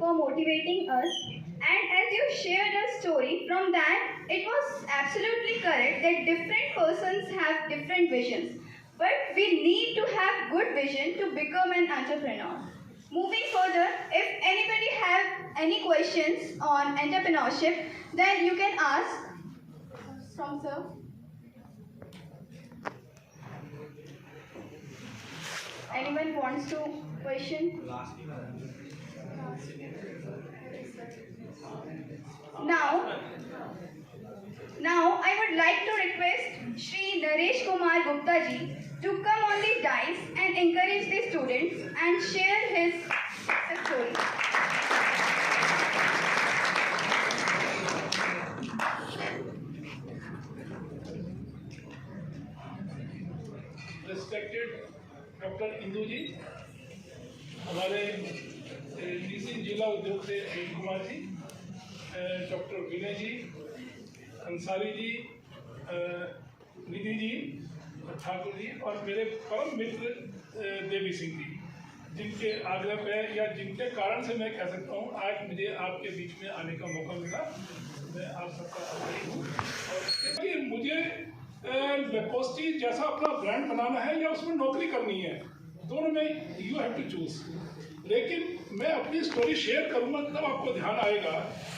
for motivating us. And as you shared a story, from that it was absolutely correct that different persons have different visions. But we need to have good vision to become an entrepreneur. Moving further, if anybody have any questions on entrepreneurship, then you can ask from sir. Anyone wants to question? Now, now I would like to request Shri Naresh Kumar Gupta ji to come on the dais and encourage the students and share his success story. Respected doctor Indu ji, हमारे DC जिला उद्योग से Anil Kumar ji, doctor Vinay ji, Ansari ji, Nidhi ji, Thakur ji और मेरे परम मित्र देवी सिंह जी, जिनके आग्रह पे या जिनके कारण से मैं कह सकता हूँ आज मुझे आपके बीच में आने का मौका मिला। मैं आप सबका आभारी हूँ और मुझे लेकोस्टी जैसा अपना ब्रांड बनाना है या उसमें नौकरी करनी है, दोनों में यू हैव टू चूज। लेकिन मैं अपनी स्टोरी शेयर करूँगा तब आपको ध्यान आएगा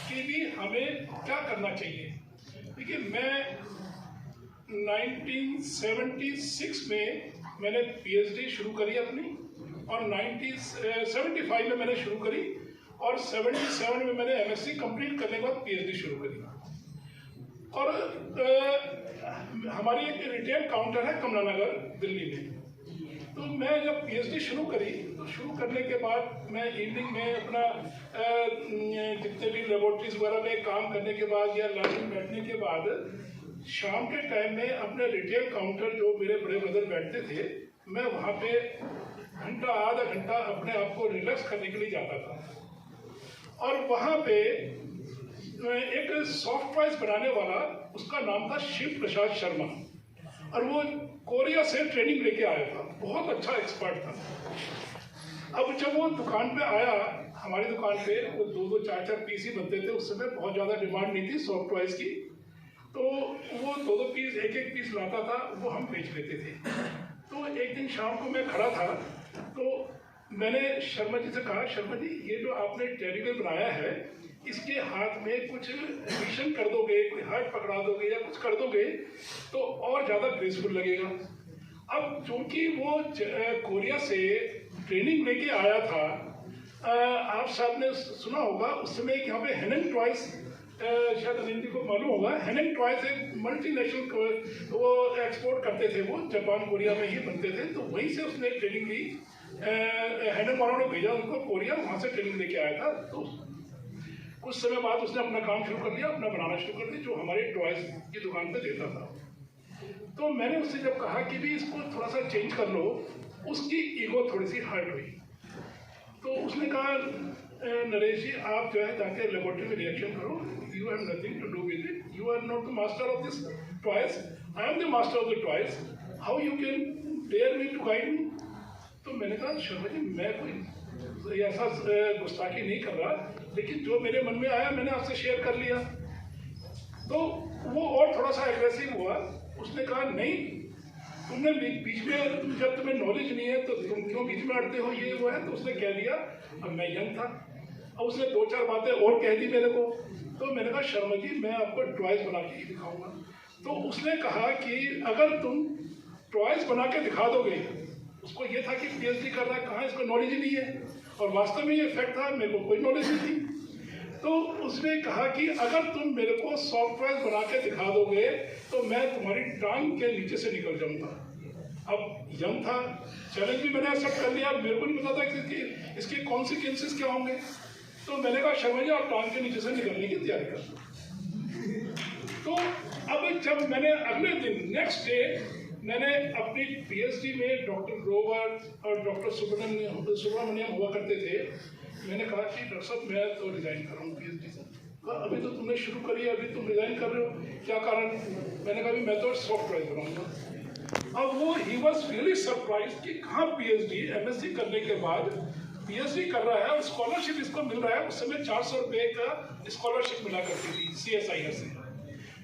कि भी हमें क्या करना चाहिए। देखिए, मैं 1976 में मैंने पीएचडी शुरू करी अपनी और 1975 में मैंने शुरू करी और 77 में मैंने एमएससी कंप्लीट करने के बाद पीएचडी शुरू करी। और हमारी एक रिटेल काउंटर है कमला नगर दिल्ली में। तो मैं जब पीएचडी शुरू करी तो शुरू करने के बाद मैं इवनिंग में अपना जितने भी लेबोरेटरीज वगैरह में काम करने के बाद या लंच में बैठने के बाद शाम के टाइम में अपने रिटेल काउंटर जो मेरे बड़े ब्रदर बैठते थे, मैं वहाँ पे घंटा आधा घंटा अपने आप को रिलैक्स करने के लिए जाता था। और वहाँ पे एक सॉफ्टवेयर बनाने वाला, उसका नाम था शिव प्रसाद शर्मा और वो कोरिया से ट्रेनिंग लेके आया था, बहुत अच्छा एक्सपर्ट था। अब जब वो दुकान पे आया, हमारी दुकान पे वो 2-2, 4-4 पीस ही बनते थे, उस समय बहुत ज़्यादा डिमांड नहीं थी सॉफ्टवेयर की, तो वो 2-2 पीस, 1-1 पीस लाता था, वो हम बेच लेते थे। तो एक दिन शाम को मैं खड़ा था तो मैंने शर्मा जी से कहा, शर्मा जी ये जो आपने टेडी बेयर बनाया है, इसके हाथ में कुछ एडिशन कर दोगे, कोई हाथ पकड़ा दोगे या कुछ कर दोगे तो और ज़्यादा ग्रेसफुल लगेगा। अब चूंकि वो कोरिया से ट्रेनिंग लेके आया था, आप साहब ने सुना होगा उस समय यहाँ पे हेनिंग टॉयज, शायद हिंदी को मालूम होगा, हेनिंग टॉयज एक मल्टीनेशनल वो एक्सपोर्ट करते थे, वो जापान कोरिया में ही बनते थे। तो वहीं से उसने ट्रेनिंग ली, हेनिंग वालों ने भेजा उनको कोरिया, वहाँ से ट्रेनिंग लेके आया था। तो कुछ समय बाद उसने अपना काम शुरू कर दिया, अपना बनाना शुरू कर दिया, जो हमारे टॉयज की दुकान पे देता था। तो मैंने उससे जब कहा कि भी इसको थोड़ा सा चेंज कर लो, उसकी ईगो थोड़ी सी हर्ट हुई। तो उसने कहा, नरेश जी आप जो है जाके लेबोरेटरी में रिएक्शन करो, you have nothing to do with it, you are not the master of this toys, I am the master of the toys, how you can dare me to guide me. तो मैंने कहा, शर्मा जी मैं कोई ऐसा गुस्ताखी नहीं कर रहा, लेकिन जो मेरे मन में आया मैंने आपसे शेयर कर लिया। तो वो और थोड़ा सा एग्रेसिव हुआ, उसने कहा नहीं, तुमने बीच में, जब तुम्हें नॉलेज नहीं है तो तुम क्यों बीच में अड़ते हो, ये वो है। तो उसने कह दिया, अब मैं यंग था, अब उसने 2-4 बातें और कह दी मेरे को। तो मैंने कहा, शर्मा जी मैं आपको टॉयज बना के ही दिखाऊंगा। तो उसने कहा कि अगर तुम टॉयज बना के दिखा दोगे, उसको ये था कि पीएचडी कर रहा है, कहाँ इसको नॉलेज ही नहीं है, और वास्तव में ये फैक्ट था, मेरे को कोई नॉलेज नहीं थी। तो उसने कहा कि अगर तुम मेरे को सॉफ्टवेयर बना के दिखा दोगे तो मैं तुम्हारी टांग के नीचे से निकल जाऊंगा। अब यंग था, चैलेंज भी मैंने एक्सेप्ट कर लिया, मेरे को नहीं पता था कि इसके कॉन्सिक्वेंसेस क्या होंगे। तो मैंने कहा, शर्मा जी आप टांग के नीचे से निकलने की तैयारी कर। तो अब जब मैंने अगले दिन, नेक्स्ट डे, मैंने अपनी पीएचडी में डॉक्टर ग्रोवर और डॉक्टर सुब्रमण्यम हुआ करते थे, मैंने कहा कि डॉक्टर साहब मैं तो रिजाइन कर रहा हूँ पीएचडी से। कहा अभी तो तुमने शुरू करी है, अभी तुम रिजाइन कर रहे हो, क्या कारण? मैंने कहा मैं तो सॉफ्टवेयर बनाऊंगा। अब वो ही वॉज रियली सरप्राइज कि कहाँ पीएचडी, एमएससी करने के बाद पीएचडी कर रहा है और स्कॉलरशिप इसको मिल रहा है, उस समय 400 रुपये का स्कॉलरशिप मिला करती थी CSIR से।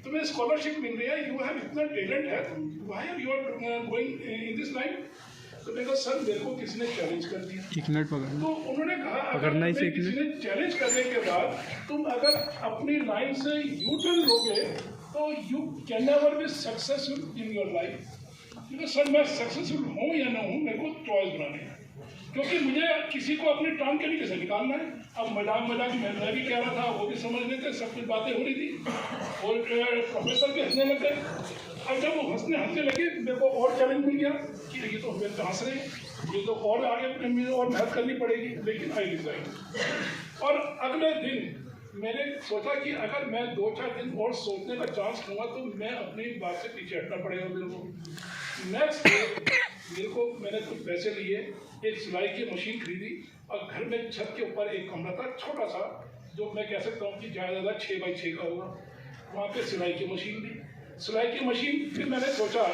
तुम्हें स्कॉलरशिप मिल रही है, यू हैव इतना टैलेंट है, why are you are going in this line? तो मैंने कहा सर मेरे को किसी ने चैलेंज कर दिया। 1 मिनट पकड़ना। तो उन्होंने कहा पकड़ना ही किसी ने चैलेंज करने के बाद तुम अगर अपनी लाइन से यू टर्न लोगे तो you can never be successful in your life. क्योंकि सर मैं सक्सेसफुल हूँ या ना हूँ, मेरे को चॉइस बनानी है, क्योंकि मुझे किसी को अपनी टांग के नीचे से निकालना है। अब मजाक मजाक में मैं भी कह रहा था, वो भी समझ रहे थे, सब कुछ बातें हो रही थी और प्रोफेसर भी हंसने लग गए। अब जब वो हंसने लगे मेरे को और चैलेंज मिल गया कि ये तो हंस रहे हैं, ये तो और आगे मुझे और मेहनत करनी पड़ेगी, लेकिन आई डिसाइड। और अगले दिन मैंने सोचा कि अगर मैं 2-4 दिन और सोचने का चांस लूँगा तो मैं अपनी बात से पीछे हटना पड़ेगा मेरे को। नेक्स्ट डे मेरे को मैंने कुछ पैसे लिए, एक सिलाई की मशीन खरीदी और घर में छत के ऊपर एक कमरा था छोटा सा, जो मैं कह सकता हूँ कि ज़्यादा 6x6 का होगा, वहाँ पे सिलाई की मशीन ली। सिलाई की मशीन फिर मैंने सोचा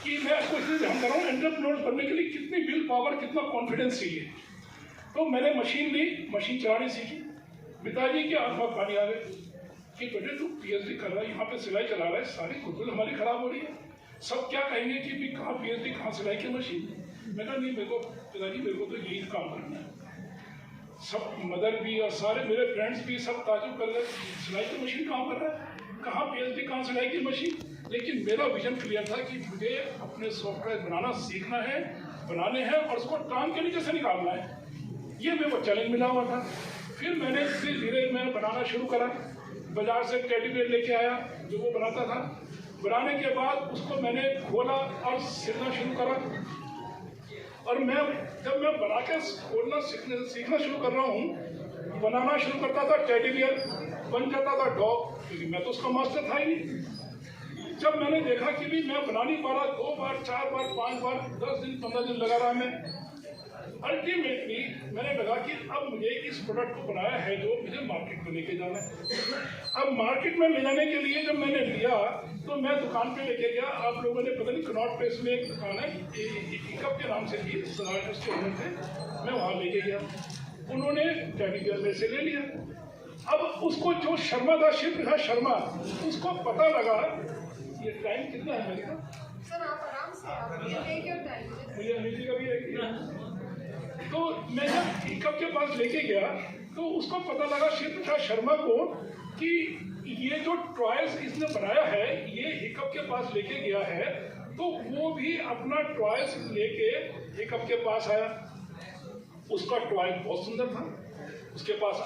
कि मैं कुछ भी ध्यान कर रहा हूँ, एंटरप्रेन्योर बनने के लिए कितनी विल पावर, कितना कॉन्फिडेंस चाहिए। तो मैंने मशीन ली, मशीन चलानी सीखी। पिताजी के आंख में पानी आ गए कि बेटे तू पीएचडी कर रहा है, यहाँ पे सिलाई चला रहा है, सारी खुद हमारी खराब हो रही है, सब क्या कहेंगे कि भी कहाँ पीएचडी कहाँ सिलाई की मशीन। मैं कहा नहीं, मेरे को पिताजी मेरे को तो यही काम करना है। सब मदर भी और सारे मेरे फ्रेंड्स भी सब ताजुब कर रहे, सिलाई की मशीन काम कर रहा है, कहाँ पीएचडी कहाँ सिलाई की मशीन। लेकिन मेरा विजन क्लियर था कि मुझे अपने सॉफ्टवेयर बनाना सीखना है, बनाने हैं और उसको टांग के नीचे से निकालना है। ये मेरे को चैलेंज मिला हुआ था। फिर मैंने धीरे धीरे मैं बनाना शुरू करा। बाजार से टेडी बेयर लेके आया जो वो बनाता था। बनाने के बाद उसको मैंने खोला और सिलना शुरू करा। और जब मैं बना के खोलना सीखना शुरू कर रहा हूँ, बनाना शुरू करता था टेडी बेयर, बन जाता था डॉग, क्योंकि मैं तो उसका मास्टर था ही नहीं। जब मैंने देखा कि भी मैं बना नहीं पा रहा, 2 बार 4 बार 5 बार 10 दिन 15 दिन लगा रहा मैं, अल्टीमेटली मैंने लगा कि अब मुझे इस प्रोडक्ट को बनाया है जो मुझे मार्केट में लेके जाना है। अब मार्केट में ले जाने के लिए जब मैंने लिया तो मैं दुकान पे लेके गया। आप लोगों ने पता नहीं कनॉट प्लेस में एक दुकान है, पिकअप के नाम से थी, सनाट उसके ओनर थे, मैं वहाँ लेके गया। उन्होंने टेडी बेयर में से ले लिया। अब उसको जो शर्मा था, शिव था शर्मा, उसको पता लगा। ये टाइम कितना है मेरे का? सर आप आराम से टेक योर टाइम। मुझे अनिल का भी है। तो मैं जब पिकअप के पास लेके गया तो उसको पता लगा शिव प्रसाद शर्मा को कि ये जो ट्रॉयल्स इसने बनाया है ये हिकअप के पास लेके गया है। तो वो भी अपना ट्रॉयल्स लेके हिकअप के पास आया। उसका ट्रॉयल बहुत सुंदर था, उसके पास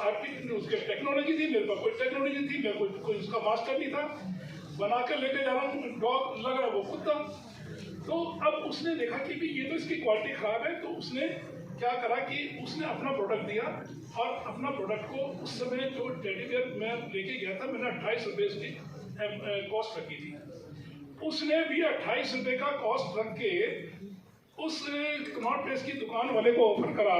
उसके टेक्नोलॉजी थी, मेरे पास कोई टेक्नोलॉजी थी, मेरे कोई उसका मास्टर नहीं था। बना कर लेके जा रहा हूँ, डॉग लग रहा है वो खुद था। तो अब उसने देखा कि भी ये तो इसकी क्वालिटी खराब है, तो उसने क्या करा कि उसने अपना प्रोडक्ट दिया और अपना प्रोडक्ट को उस समय जो टेडी बेयर मैं लेके गया था, मैंने 28 रुपये उसकी कॉस्ट रखी थी। उसने भी 28 रुपये का कॉस्ट रख के उस कनॉट प्लेस की दुकान वाले को ऑफर करा।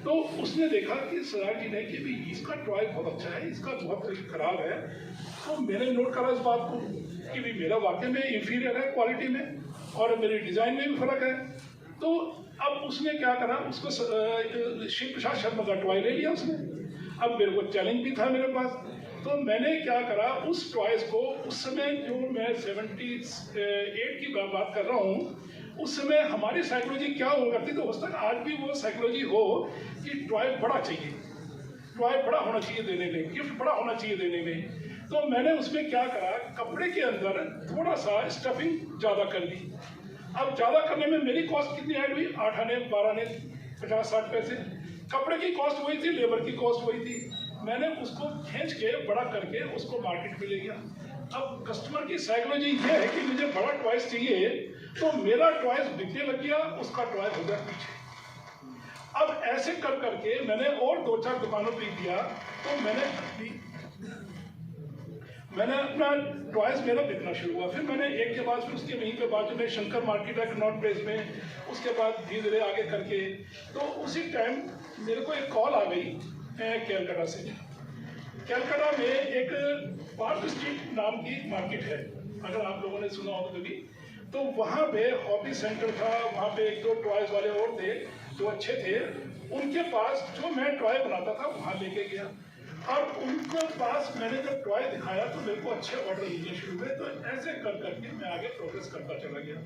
तो उसने देखा कि सराज जी ने कि भी इसका ट्रॉय बहुत अच्छा है, इसका बहुत खराब है। तो मैंने नोट करा इस बात को कि भी मेरा वाकई में इंफीरियर है क्वालिटी में और मेरी डिज़ाइन में भी फ़र्क है। तो अब उसने क्या करा, उसको शिव प्रसाद शर्मा का ट्रॉय ले लिया उसने। अब मेरे को चैलेंज भी था मेरे पास, तो मैंने क्या करा, उस ट्रॉयस को उस समय जो मैं 78 की बात कर रहा हूँ, उस समय हमारी साइकोलॉजी क्या हुआ करती, तो हो सकता है आज भी वो साइकोलॉजी हो कि ट्रॉय बड़ा चाहिए, ट्रॉय बड़ा होना चाहिए देने में, गिफ्ट बड़ा होना चाहिए देने में। तो मैंने उसमें क्या करा, कपड़े के अंदर थोड़ा सा स्टफिंग ज़्यादा कर दी। अब ज़्यादा करने में मेरी कॉस्ट कितनी ऐड हुई, 8 आने 12 आने 50-60 पैसे। कपड़े की कॉस्ट वही थी, लेबर की कॉस्ट वही थी। मैंने उसको खींच के बड़ा करके उसको मार्केट में ले गया। अब कस्टमर की साइकोलॉजी ये है कि मुझे बड़ा टॉयस चाहिए, तो मेरा टॉयस बिकने लग गया, उसका टॉयस हो गया पीछे। अब ऐसे कर करके मैंने और 2-4 दुकानों पे दिया, तो मैंने अपना टॉयस मेरा बिकना शुरू हुआ। फिर मैंने एक के बाद फिर उसके वहीं पे बाजू में शंकर मार्केट है कनॉट प्लेस में, उसके बाद धीरे धीरे आगे करके, तो उसी टाइम मेरे को एक कॉल आ गई कैलकाटा से। कैलकाटा में एक पार्क स्ट्रीट नाम की मार्केट है, अगर आप लोगों ने सुना हो कभी, तो वहाँ पे हॉबी सेंटर था। वहाँ पे 1-2 टॉयज वाले और थे जो अच्छे थे, उनके पास जो मैं टॉय बनाता था वहाँ लेके गया, और उनके पास मैंने जब टॉय दिखाया तो मेरे को अच्छे ऑर्डर मिलने शुरू हुए। तो ऐसे कर करके मैं आगे प्रोग्रेस करता चला गया।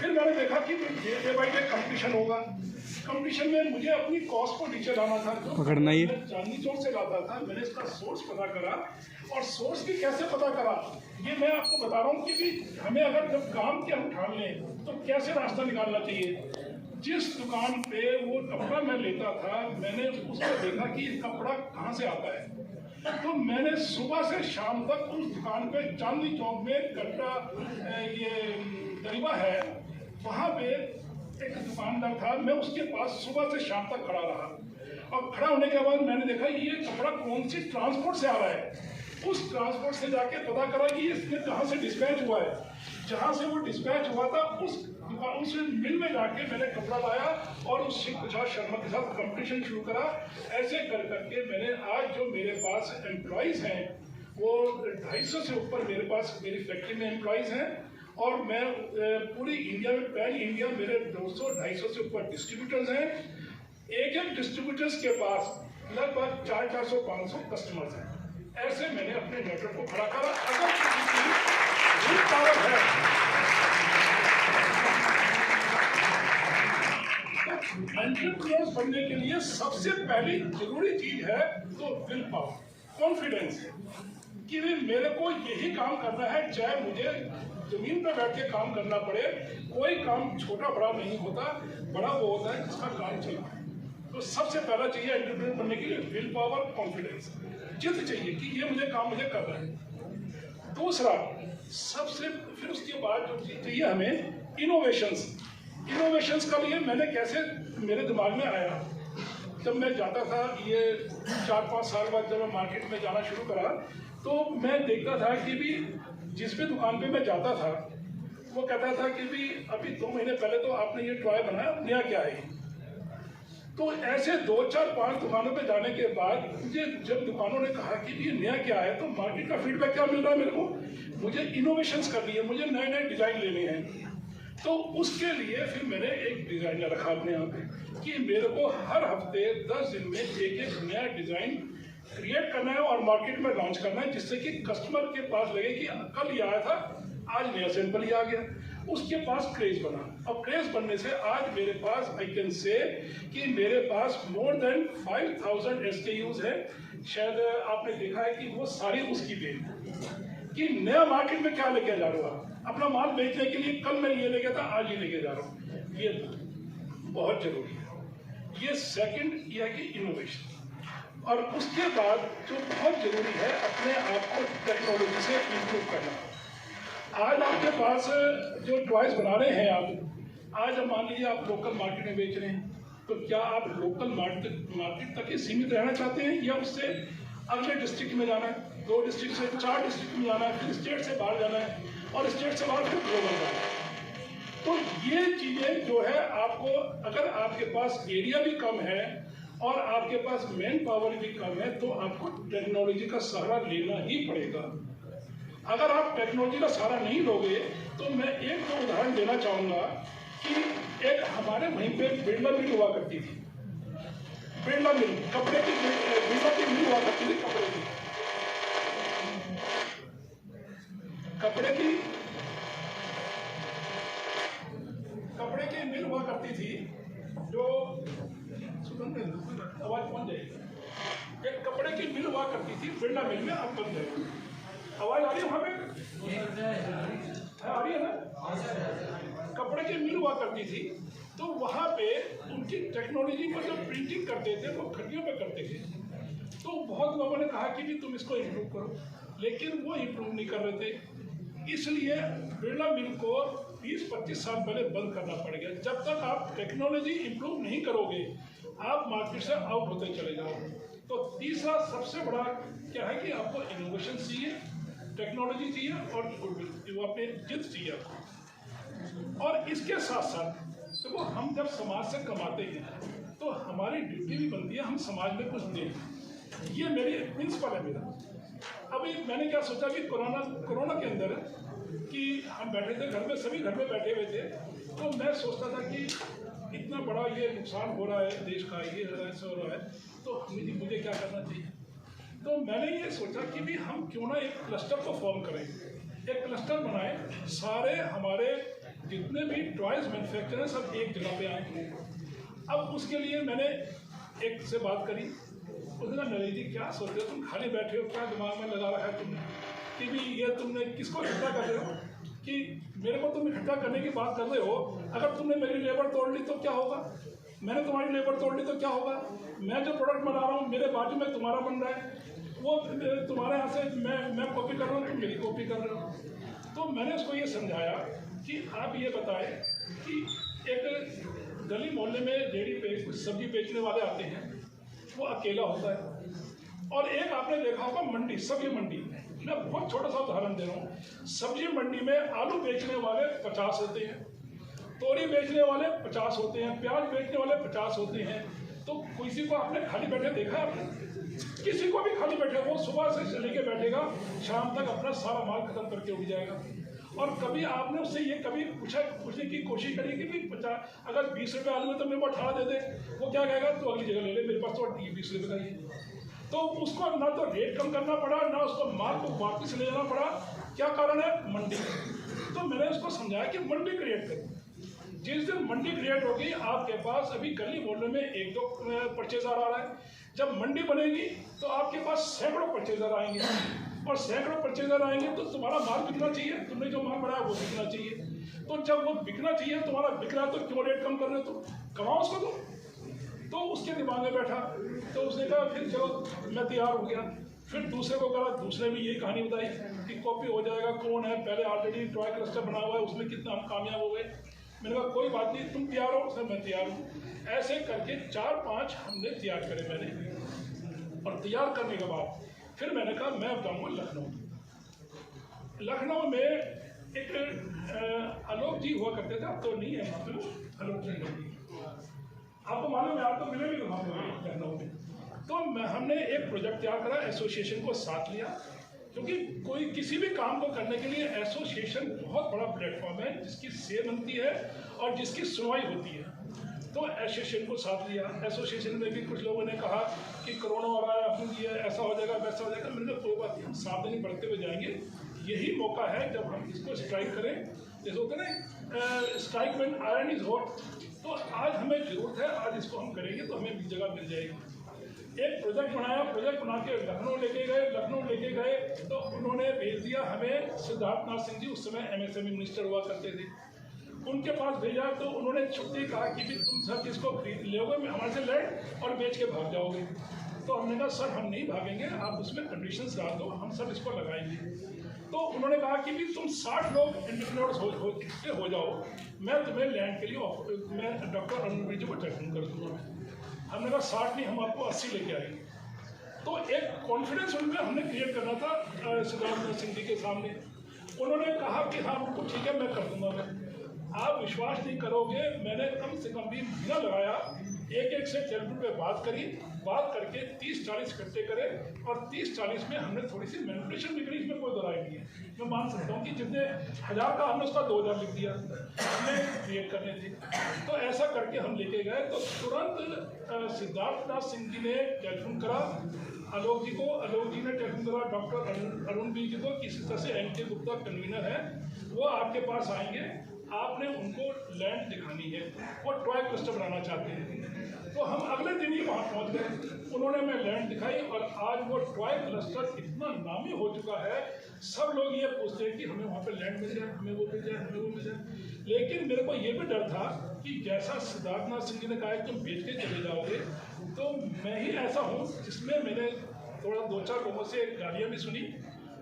फिर मैंने देखा कि डे बाई डे कंपटीशन होगा। कंपटीशन में मुझे अपनी कॉस्ट को नीचे लाना था। जो पकड़ना ही मैं चांदनी चौक से लाता था, मैंने इसका सोर्स पता करा। और सोर्स भी कैसे पता करा, ये मैं आपको बता रहा हूँ कि भी हमें अगर जब काम के हम ठान लें तो कैसे रास्ता निकालना चाहिए। जिस दुकान पे वो कपड़ा मैं लेता था, मैंने उसको देखा कि ये कपड़ा कहाँ से आता है। तो मैंने सुबह से शाम तक उस दुकान पे चांदनी चौक में कट्टा ये दरिबा है, वहाँ पे एक दुकानदार था, मैं उसके पास सुबह से शाम तक खड़ा रहा। और खड़ा होने के बाद मैंने देखा ये कपड़ा कौन सी ट्रांसपोर्ट से आ रहा है। उस ट्रांसपोर्ट से जाके पता करा कि इसमें कहाँ से डिस्पैच हुआ है। जहाँ से वो डिस्पैच हुआ था उस मिल में जाके मैंने कपड़ा लाया और उस शिव प्रसाद शर्मा के साथ कंपटीशन शुरू करा। ऐसे कर करके मैंने आज जो मेरे पास एम्प्लॉयज़ हैं वो 250 से ऊपर मेरे पास मेरी फैक्ट्री में एम्प्लॉयज़ हैं। और मैं पूरी इंडिया में पैन इंडिया मेरे 200-250 से ऊपर डिस्ट्रीब्यूटर्स हैं। एक एक डिस्ट्रीब्यूटर्स के पास लगभग 400-500 कस्टमर्स हैं। ऐसे मैंने अपने नेटवर्क को खड़ा करा। अगर किसी की पावर है एंटरप्रेन्योर बनने के लिए सबसे पहली जरूरी चीज है तो विल पावर, कॉन्फिडेंस कि मेरे को यही काम करना है, चाहे मुझे जमीन पर बैठ के काम करना पड़े। कोई काम छोटा बड़ा नहीं होता, बड़ा वो होता है जिसका काम चला है। तो सबसे पहला चाहिए एंटरप्रेन्योर बनने के लिए विल पावर, कॉन्फिडेंस, जिद चाहिए कि ये मुझे काम मुझे करना है। दूसरा सबसे फिर उसके बाद जो चीज चाहिए हमें इनोवेशंस का लिए मैंने कैसे मेरे दिमाग में आया, जब मैं जाता था ये 4-5 साल बाद जब मैं मार्केट में जाना शुरू करा तो मैं देखता था कि भी जिस भी दुकान पे मैं जाता था वो कहता था कि भी अभी 2 महीने पहले तो आपने ये टॉय बनाया, नया क्या है। तो ऐसे 2-4-5 दुकानों पे जाने के बाद मुझे जब दुकानों ने कहा कि ये नया क्या है तो मार्केट का फीडबैक क्या मिल रहा है मेरे को, मुझे इनोवेशंस करनी है, मुझे नए नए डिज़ाइन लेने हैं। तो उसके लिए फिर मैंने एक डिज़ाइनर रखा अपने यहाँ पे कि मेरे को हर हफ्ते 10 दिन में एक नया डिज़ाइन क्रिएट करना है और मार्केट में लॉन्च करना है, जिससे कि कस्टमर के पास लगे कि कल ये आया था, आज नया सैंपल ही आ गया। उसके पास क्रेज बना। अब क्रेज बनने से आज मेरे पास आई कैन से कि मेरे पास मोर देन 5000 SKUs है। शायद आपने देखा है कि वो सारी उसकी देन कि नया मार्केट में क्या लेके जा रहा हूँ, अपना माल बेचने के लिए कल मैं ये लेके था, आज ये लेके जा रहा हूँ। ये बहुत जरूरी है। ये सेकंड ये है कि इनोवेशन। और उसके बाद जो बहुत जरूरी है अपने आप को टेक्नोलॉजी से इम्प्रूव करना। आज आपके पास जो टॉयज बना रहे हैं आप, आज मान लीजिए आप लोकल मार्केट में बेच रहे हैं, तो क्या आप लोकल मार्केट तक ही सीमित रहना चाहते हैं या उससे अगले डिस्ट्रिक्ट में जाना है, 2 डिस्ट्रिक्ट से 4 डिस्ट्रिक्ट में जाना है, फिर स्टेट से बाहर जाना है और स्टेट से बाहर फिर ग्लोबल जाना है। तो ये चीज़ें जो है आपको, अगर आपके पास एरिया भी कम है और आपके पास मैन पावर भी कम है तो आपको टेक्नोलॉजी का सहारा लेना ही पड़ेगा। अगर आप टेक्नोलॉजी का सहारा नहीं लोगे तो मैं एक दो उदाहरण देना चाहूँगा कि एक हमारे वहीं पे बिरला मिल हुआ करती थी। बिरला मिल कपड़े की बिरला की मिल हुआ करती थी, कपड़े की मिल हुआ करती थी जो आवाज पहुंच जाएगी। एक कपड़े की मिल हुआ करती थी बिरला मिल में, अब बंद है। आवाज आ रही है वहां पे? आ रही है ना? कपड़े की मिल हुआ करती थी तो वहां पे उनकी टेक्नोलॉजी पर जब प्रिंटिंग करते थे वो खड्डियों पे करते थे। तो बहुत लोगों ने कहा कि भी तुम इसको इम्प्रूव करो, लेकिन वो इम्प्रूव नहीं कर रहे थे। इसलिए बिरला मिल को 20-25 साल पहले बंद करना पड़ गया। जब तक आप टेक्नोलॉजी इम्प्रूव नहीं करोगे आप मार्केट से आउट होते चले जाओगे। तो तीसरा सबसे बड़ा क्या है कि आपको इनोवेशन चाहिए, टेक्नोलॉजी चाहिए और वो अपने जिद चाहिए आपको। और इसके साथ साथ देखो हम जब समाज से कमाते हैं तो हमारी ड्यूटी भी बनती है हम समाज में कुछ दें। ये मेरी प्रिंसिपल है मेरा। अभी मैंने क्या सोचा कि कोरोना के अंदर कि हम बैठे थे घर में, सभी घर में बैठे हुए थे, तो मैं सोचता था कि इतना बड़ा ये नुकसान हो रहा है देश का, ये ऐसा हो रहा है, तो मुझे क्या करना चाहिए। तो मैंने ये सोचा कि भी हम क्यों ना एक क्लस्टर को फॉर्म करें, एक क्लस्टर बनाएं, सारे हमारे जितने भी टॉयज मैन्युफैक्चरर सब एक जगह पे आए। अब उसके लिए मैंने एक से बात करी, उसने कहा नरेश जी क्या सोच रहे हो, तुम खाली बैठे हो, क्या दिमाग में लगा रखा है तुमने कि भी ये तुमने किसको इकट्ठा कर रहे हो, कि मेरे को तुम इकट्ठा करने की बात कर रहे हो, अगर तुमने मेरी लेबर तोड़ ली तो क्या होगा, मैंने तुम्हारी लेबर तोड़ ली तो क्या होगा, मैं जो प्रोडक्ट बना रहा हूँ मेरे बाजू में तुम्हारा बन रहा है, वो तुम्हारे यहाँ से मैं कॉपी कर रहा हूँ, तुम मेरी कॉपी कर रहे हो। तो मैंने उसको ये समझाया कि आप ये बताएं कि एक गली मोहल्ले में रेडी पे कुछ सब्जी बेचने वाले आते हैं, वो अकेला होता है, और एक आपने देखा होगा मंडी, सब्जी मंडी, मैं बहुत छोटा सा उदाहरण दे रहा हूँ, सब्जी मंडी में आलू बेचने वाले 50 होते हैं, तोरी बेचने वाले 50 होते हैं, प्याज बेचने वाले 50 होते हैं। तो किसी को आपने खाली बैठे देखा है आपने? किसी को भी खाली बैठे, वो सुबह से लेके बैठेगा शाम तक अपना सारा माल खत्म करके उठ जाएगा। और कभी आपने उससे ये कभी पूछने की कोशिश करी कि भी 50 अगर 20 रुपये आलू है तो मेरे को 18 दे दे, वो क्या कहेगा तो अगली जगह ले ले, मेरे पास तो 20 रुपये का ही है। तो उसको ना तो रेट कम करना पड़ा, ना उसको माल को वापस ले जाना पड़ा। क्या कारण है? मंडी। तो मैंने उसको समझाया कि मंडी क्रिएट करो। जिस दिन मंडी क्रिएट होगी आपके पास अभी गली मोहल्ले में 1-2 परचेजर आ रहा है, जब मंडी बनेगी तो आपके पास सैकड़ों परचेजर आएंगे, और सैकड़ों परचेजर आएंगे तो तुम्हारा माल बिकना चाहिए, तुमने जो माल बनाया वो बिकना चाहिए। तो जब वो बिकना चाहिए, तुम्हारा बिक रहा है, तो क्यों रेट कम कर रहे हो, तो कमाओ उसको। तो उसके दिमाग में बैठा, तो उसने कहा फिर चलो मैं तैयार हो गया। फिर दूसरे को कहा, दूसरे भी यही कहानी बताई कि कॉपी हो जाएगा, कौन है, पहले ऑलरेडी टॉय क्लस्टर बना हुआ है, उसमें कितना हम कामयाब हो गए। मैंने कहा कोई बात नहीं, तुम तैयार हो, सर मैं तैयार हूँ। ऐसे करके 4-5 हमने तैयार करे मैंने, और तैयार करने के बाद फिर मैंने कहा मैं जाऊँगा लखनऊ। लखनऊ में एक आलोक जी हुआ करते थे, अब तो नहीं है वहाँ पे आलोक जी, आपको मालूम है, आप तो मिले भी वहाँ पे लखनऊ में। तो हमने एक प्रोजेक्ट तैयार करा, एसोसिएशन को साथ लिया, क्योंकि कोई किसी भी काम को करने के लिए एसोसिएशन बहुत बड़ा प्लेटफॉर्म है जिसकी सेल बनती है और जिसकी सुनवाई होती है। तो एसोसिएशन को साथ लिया। एसोसिएशन में भी कुछ लोगों ने कहा कि कोरोना हो रहा है, अपन ये ऐसा हो जाएगा वैसा हो जाएगा। मैंने कहा कोई बात नहीं, हम सावधानी बढ़ते हुए जाएंगे, यही मौका है जब हम इसको स्ट्राइक करें। जैसे होता है ना, strike when iron is hot. तो आज हमें जरूरत है, आज इसको हम करेंगे तो हमें जगह मिल जाएगी। एक प्रोजेक्ट बनाया, प्रोजेक्ट बना के लखनऊ लेके गए तो उन्होंने भेज दिया हमें, सिद्धार्थ नाथ सिंह जी उस समय MSME मिनिस्टर हुआ करते थे, उनके पास भेजा। तो उन्होंने छुट्टी कहा कि भी तुम सब इसको खरीद लोगे, हमारे से लैंड और बेच के भाग जाओगे। तो हमने कहा सर हम नहीं भागेंगे, आप उसमें कंडीशंस डाल दो, हम सब इसको लगाएंगे। तो उन्होंने कहा कि भी तुम 60 लोग एंटरप्रेन्योर्स हो जाओ, मैं तुम्हें लैंड के लिए मैं डॉक्टर अरुण जी को टेलीफोन कर दूँगा। हमने कहा 60 नहीं, हम आपको 80 लेके आएंगे। तो एक कॉन्फिडेंस उनमें हमने क्रिएट करना था सिद्धार्थ सिंह जी के सामने। उन्होंने कहा कि हाँ उनको ठीक है मैं कर दूंगा। मैं आप विश्वास नहीं करोगे, मैंने कम से कम भी महीना लगाया, एक से टेलीफोन पे बात करके 30-40 इकट्ठे करे, और 30-40 में हमने थोड़ी सी मैनिपुलेशन भी करी, इसमें कोई दराई नहीं है। मैं मान सकता हूँ कि जितने 1000 का हमने उसका 2000 लिख दिया, हमने क्रिएट करने थे। तो ऐसा करके हम लेके गए। तो तुरंत सिद्धार्थ नाथ सिंह जी ने टेलीफोन करा आलोक जी को, आलोक जी ने टेलीफोन करा डॉक्टर अरुण जी को, किसी तरह से NK गुप्ता कन्वीनर है, वो आपके पास आएंगे, आपने उनको लैंड दिखानी है, वो टॉय क्लस्टर बनाना चाहते हैं। तो हम अगले दिन ही वहाँ पहुँच गए, उन्होंने मैं लैंड दिखाई, और आज वो टॉय क्लस्टर इतना नामी हो चुका है, सब लोग ये पूछते हैं कि हमें वहाँ पे लैंड मिल जाए, हमें वो मिल जाए, हमें वो मिल जाए। लेकिन मेरे को ये भी डर था कि जैसा सिद्धार्थ नाथ सिंह जी ने कहा तुम बेच के चले जाओगे, तो मैं ही ऐसा हूँ जिसमें मैंने थोड़ा 2-4 लोगों से गालियाँ भी सुनी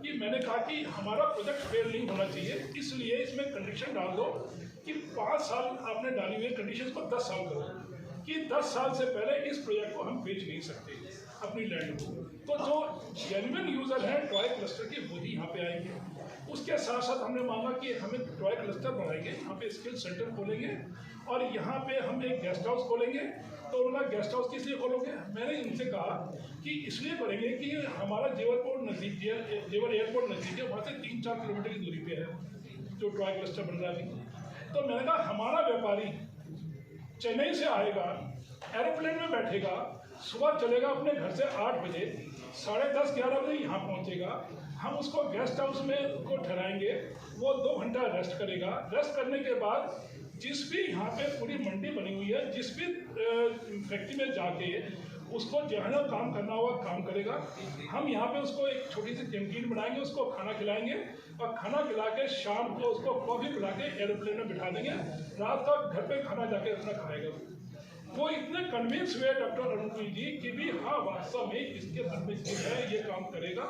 कि मैंने कहा कि हमारा प्रोजेक्ट फेल नहीं होना चाहिए, इसलिए इसमें कंडीशन डाल दो कि 5 साल आपने डाली हुई कंडीशन को 10 साल करो, कि 10 साल से पहले इस प्रोजेक्ट को हम बेच नहीं सकते अपनी लैंड को। तो जो जेन्युइन यूजर हैं टॉय क्लस्टर के वही यहाँ पे आएंगे। उसके साथ साथ हमने मांगा कि हमें टॉय क्लस्टर बनाएंगे, यहाँ पे स्किल सेंटर खोलेंगे, और यहाँ पे हम एक गेस्ट हाउस खोलेंगे। तो उन्होंने गेस्ट हाउस किस लिए खोलोगे? मैंने इनसे कहा कि इसलिए करेंगे कि हमारा जेवर एयरपोर्ट नज़दीक है, वहाँ से 3-4 किलोमीटर की दूरी पे है जो टॉय क्लस्टर बन रहा है। तो मैंने कहा हमारा व्यापारी चेन्नई से आएगा, एरोप्लेन में बैठेगा, सुबह चलेगा अपने घर से 8 बजे, 10:30-11 बजे यहाँ पहुँचेगा। हम उसको गेस्ट हाउस में उसको ठहराएंगे, वो 2 घंटा रेस्ट करेगा। रेस्ट करने के बाद जिस भी यहाँ पे पूरी मंडी बनी हुई है, जिस भी फैक्ट्री में जाके उसको जहाँ काम करना होगा काम करेगा। हम यहाँ पे उसको एक छोटी सी कैंटीन बनाएंगे, उसको खाना खिलाएंगे और खाना खिला के शाम को उसको कॉफ़ी पिला के एरोप्लेन में बिठा देंगे। रात तक घर पे खाना जाके अपना खाएगा। वो इतने कन्विंस हुए डॉक्टर अरुणकुल जी कि भी हाँ वास्तव में इसके मन में जो है ये काम करेगा।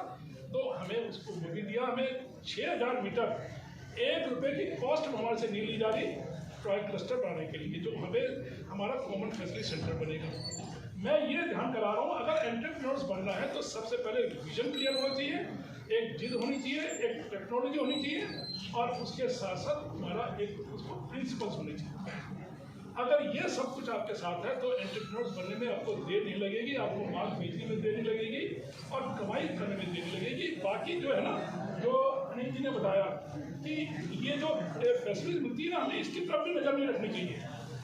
तो हमें उसको वो भी दिया। हमें 6000 मीटर 1 रुपये की कॉस्ट हमारे से नहीं ली जा रही ट्रायल क्लस्टर बनाने के लिए, जो हमें हमारा कॉमन फैसिलिटी सेंटर बनेगा। मैं ये ध्यान करा रहा हूँ, अगर एंटरप्रेन्योर्स बनना है तो सबसे पहले विजन क्लियर होना चाहिए, एक जिद होनी चाहिए, एक टेक्नोलॉजी होनी चाहिए और उसके साथ साथ हमारा एक उसको प्रिंसिपल्स होने चाहिए। अगर ये सब कुछ आपके साथ है तो एंटरप्रेन्योर्स बनने में आपको देर नहीं लगेगी, आपको माल बेचने में देर नहीं लगेगी और कमाई करने में देर नहीं लगेगी। बाकी जो है ना, जो अनिल जी ने बताया कि ये जो फैसिलिटी मिलती है ना, हमें इसकी तरफ भी नज़र नहीं रखनी चाहिए।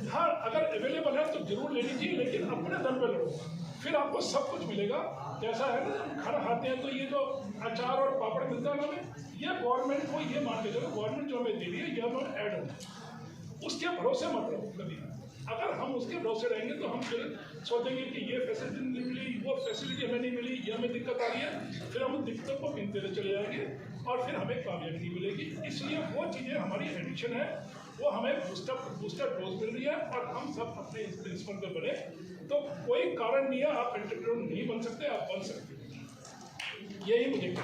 हाँ, अगर अवेलेबल है तो जरूर लेनी चाहिए, लेकिन अपने दम पे लो, फिर आपको सब कुछ मिलेगा। जैसा है ना, हम खाना खाते हैं तो ये जो अचार और पापड़ मिलता है ना हमें, ये गवर्नमेंट को ये मान के चलो, गवर्नमेंट जो हमें दे रही है ये हमें ऐड होता है, उसके भरोसे मत रहो कभी। अगर हम उसके भरोसे रहेंगे तो हम फिर सोचेंगे कि ये फैसिलिटी नहीं मिली, वो फैसिलिटी हमें नहीं मिली, ये हमें दिक्कत आ रही है, फिर हम दिक्कतों को गिनते हुए चले जाएंगे और फिर हमें कामयाबी नहीं मिलेगी। इसलिए वो चीज़ें हमारी एडिक्शन है, वो हमें बूस्टर डोज मिल रही है और हम सब अपने इस प्रिंसिपल पे बने। तो कोई कारण नहीं है आप एंटरप्रेन्योर नहीं बन सकते, आप बन सकते। यही मुझे